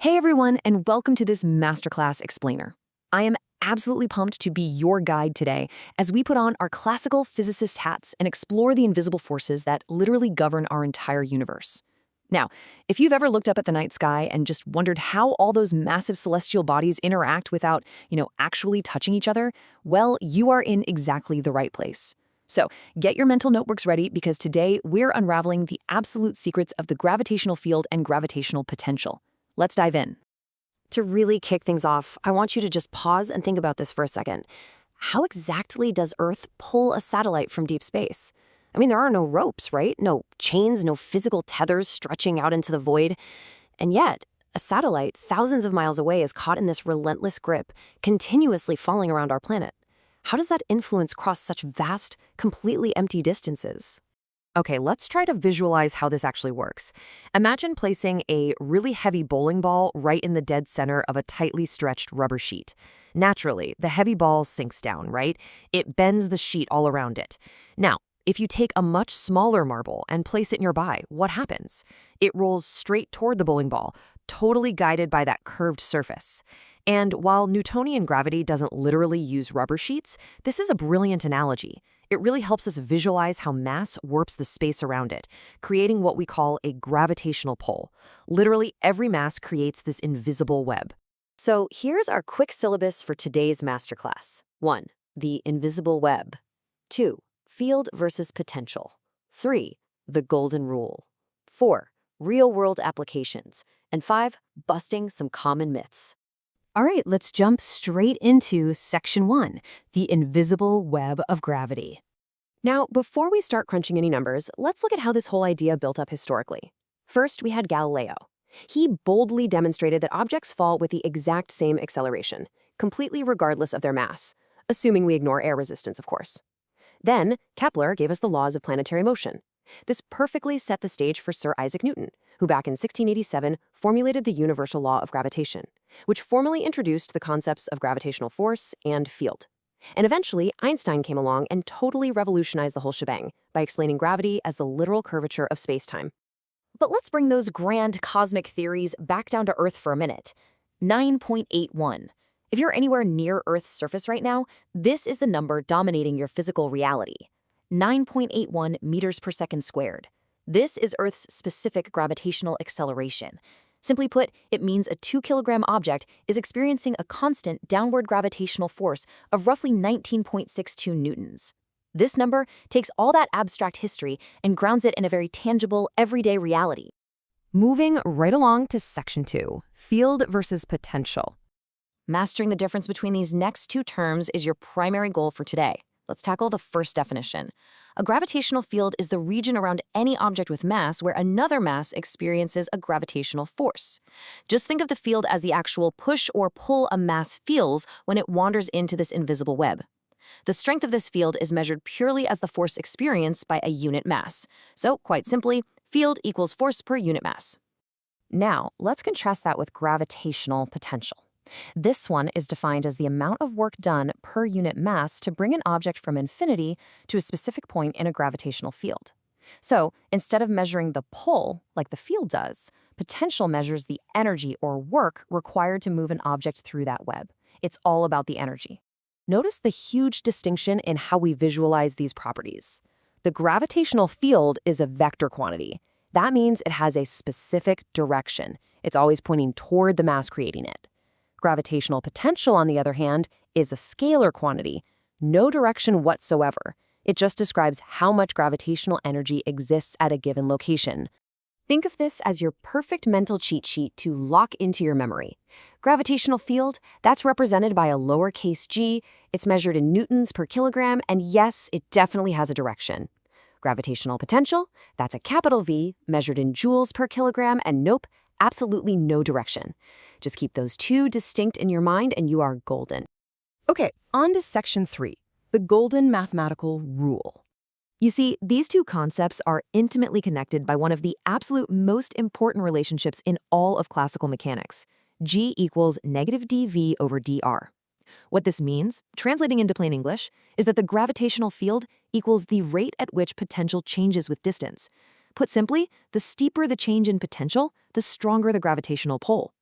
Hey everyone, and welcome to this Masterclass Explainer. I am absolutely pumped to be your guide today as we put on our classical physicist hats and explore the invisible forces that literally govern our entire universe. Now, if you've ever looked up at the night sky and just wondered how all those massive celestial bodies interact without, actually touching each other, well, you are in exactly the right place. So, get your mental notebooks ready because today we're unraveling the absolute secrets of the gravitational field and gravitational potential. Let's dive in. To really kick things off, I want you to just pause and think about this for a second. How exactly does Earth pull a satellite from deep space? I mean, there are no ropes, right? No chains, no physical tethers stretching out into the void. And yet, a satellite thousands of miles away is caught in this relentless grip, continuously falling around our planet. How does that influence cross such vast, completely empty distances? Okay, let's try to visualize how this actually works. Imagine placing a really heavy bowling ball right in the dead center of a tightly stretched rubber sheet. Naturally, the heavy ball sinks down, right? It bends the sheet all around it. Now, if you take a much smaller marble and place it nearby, what happens? It rolls straight toward the bowling ball, totally guided by that curved surface. And while Newtonian gravity doesn't literally use rubber sheets, this is a brilliant analogy. It really helps us visualize how mass warps the space around it, creating what we call a gravitational pull. Literally, every mass creates this invisible web. So here's our quick syllabus for today's masterclass. 1. The invisible web. 2. Field versus potential. 3. The golden rule. 4. Real-world applications. And 5. Busting some common myths. All right, let's jump straight into Section 1, the invisible web of gravity. Now, before we start crunching any numbers, let's look at how this whole idea built up historically. First, we had Galileo. He boldly demonstrated that objects fall with the exact same acceleration, completely regardless of their mass, assuming we ignore air resistance, of course. Then, Kepler gave us the laws of planetary motion. This perfectly set the stage for Sir Isaac Newton, who back in 1687 formulated the universal law of gravitation, which formally introduced the concepts of gravitational force and field. And eventually, Einstein came along and totally revolutionized the whole shebang by explaining gravity as the literal curvature of space-time. But let's bring those grand cosmic theories back down to Earth for a minute. 9.81. If you're anywhere near Earth's surface right now, this is the number dominating your physical reality. 9.81 meters per second squared. This is Earth's specific gravitational acceleration. Simply put, it means a 2-kilogram object is experiencing a constant downward gravitational force of roughly 19.62 newtons. This number takes all that abstract history and grounds it in a very tangible, everyday reality. Moving right along to Section 2, field versus potential. Mastering the difference between these next two terms is your primary goal for today. Let's tackle the first definition. A gravitational field is the region around any object with mass where another mass experiences a gravitational force. Just think of the field as the actual push or pull a mass feels when it wanders into this invisible web. The strength of this field is measured purely as the force experienced by a unit mass. So, quite simply, field equals force per unit mass. Now, let's contrast that with gravitational potential. This one is defined as the amount of work done per unit mass to bring an object from infinity to a specific point in a gravitational field. So, instead of measuring the pull, like the field does, potential measures the energy or work required to move an object through that web. It's all about the energy. Notice the huge distinction in how we visualize these properties. The gravitational field is a vector quantity. That means it has a specific direction. It's always pointing toward the mass creating it. Gravitational potential, on the other hand, is a scalar quantity, no direction whatsoever. It just describes how much gravitational energy exists at a given location. Think of this as your perfect mental cheat sheet to lock into your memory. Gravitational field, that's represented by a lowercase g, it's measured in newtons per kilogram, and yes, it definitely has a direction. Gravitational potential, that's a capital V, measured in joules per kilogram, and nope, absolutely no direction. Just keep those two distinct in your mind and you are golden. Okay, on to Section 3, the golden mathematical rule. You see, these two concepts are intimately connected by one of the absolute most important relationships in all of classical mechanics. G equals negative dV over dr. What this means, translating into plain English, is that the gravitational field equals the rate at which potential changes with distance. Put simply, the steeper the change in potential, the stronger the gravitational pull.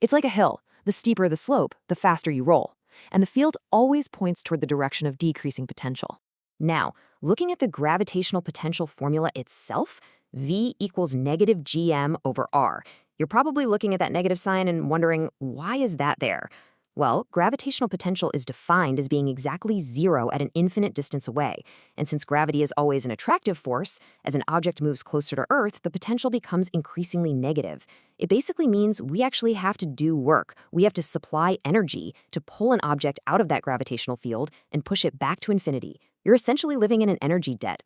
It's like a hill. The steeper the slope, the faster you roll. And the field always points toward the direction of decreasing potential. Now, looking at the gravitational potential formula itself, V equals negative gm over r. You're probably looking at that negative sign and wondering, why is that there? Well, gravitational potential is defined as being exactly zero at an infinite distance away. And since gravity is always an attractive force, as an object moves closer to Earth, the potential becomes increasingly negative. It basically means we actually have to do work. We have to supply energy to pull an object out of that gravitational field and push it back to infinity. You're essentially living in an energy debt.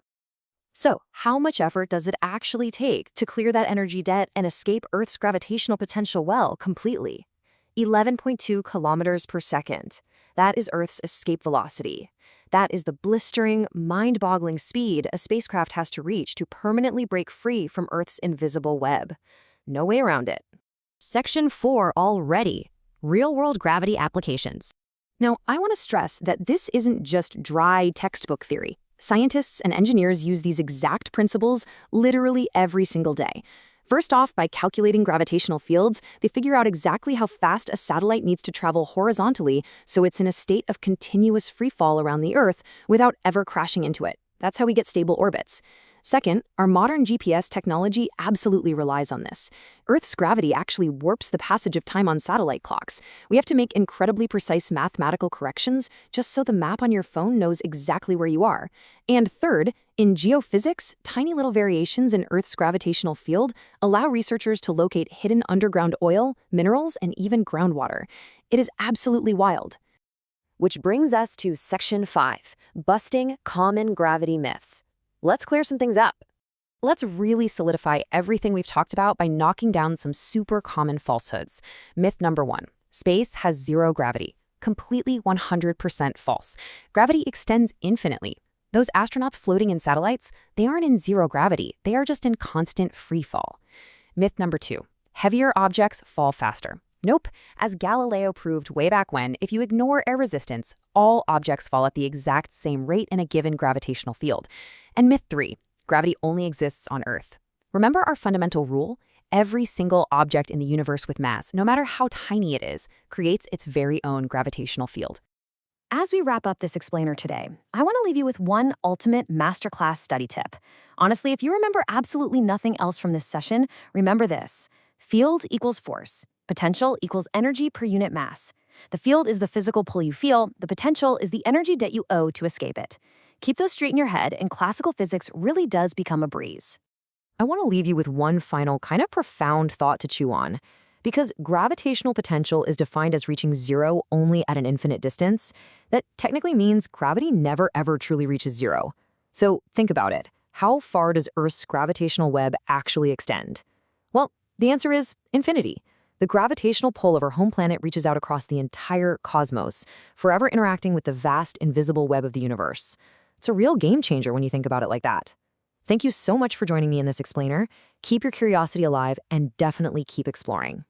So, how much effort does it actually take to clear that energy debt and escape Earth's gravitational potential well completely? 11.2 kilometers per second. That is Earth's escape velocity. That is the blistering, mind-boggling speed a spacecraft has to reach to permanently break free from Earth's invisible web. No way around it. Section 4 already. Real-world gravity applications. Now, I want to stress that this isn't just dry textbook theory. Scientists and engineers use these exact principles literally every single day. First off, by calculating gravitational fields, they figure out exactly how fast a satellite needs to travel horizontally so it's in a state of continuous freefall around the Earth without ever crashing into it. That's how we get stable orbits. Second, our modern GPS technology absolutely relies on this. Earth's gravity actually warps the passage of time on satellite clocks. We have to make incredibly precise mathematical corrections just so the map on your phone knows exactly where you are. And third, in geophysics, tiny little variations in Earth's gravitational field allow researchers to locate hidden underground oil, minerals, and even groundwater. It is absolutely wild. Which brings us to Section 5, Busting Common Gravity Myths. Let's clear some things up. Let's really solidify everything we've talked about by knocking down some super common falsehoods. Myth number 1, space has zero gravity. Completely 100% false. Gravity extends infinitely. Those astronauts floating in satellites, they aren't in zero gravity. They are just in constant free fall. Myth number 2, heavier objects fall faster. Nope. As Galileo proved way back when, if you ignore air resistance, all objects fall at the exact same rate in a given gravitational field. And myth 3, gravity only exists on Earth. Remember our fundamental rule? Every single object in the universe with mass, no matter how tiny it is, creates its very own gravitational field. As we wrap up this explainer today, I want to leave you with one ultimate masterclass study tip. Honestly, if you remember absolutely nothing else from this session, remember this. Field equals force. Potential equals energy per unit mass. The field is the physical pull you feel. The potential is the energy debt you owe to escape it. Keep those straight in your head, and classical physics really does become a breeze. I want to leave you with one final kind of profound thought to chew on. Because gravitational potential is defined as reaching zero only at an infinite distance, that technically means gravity never ever truly reaches zero. So think about it. How far does Earth's gravitational web actually extend? Well, the answer is infinity. The gravitational pull of our home planet reaches out across the entire cosmos, forever interacting with the vast invisible web of the universe. It's a real game changer when you think about it like that. Thank you so much for joining me in this explainer. Keep your curiosity alive and definitely keep exploring.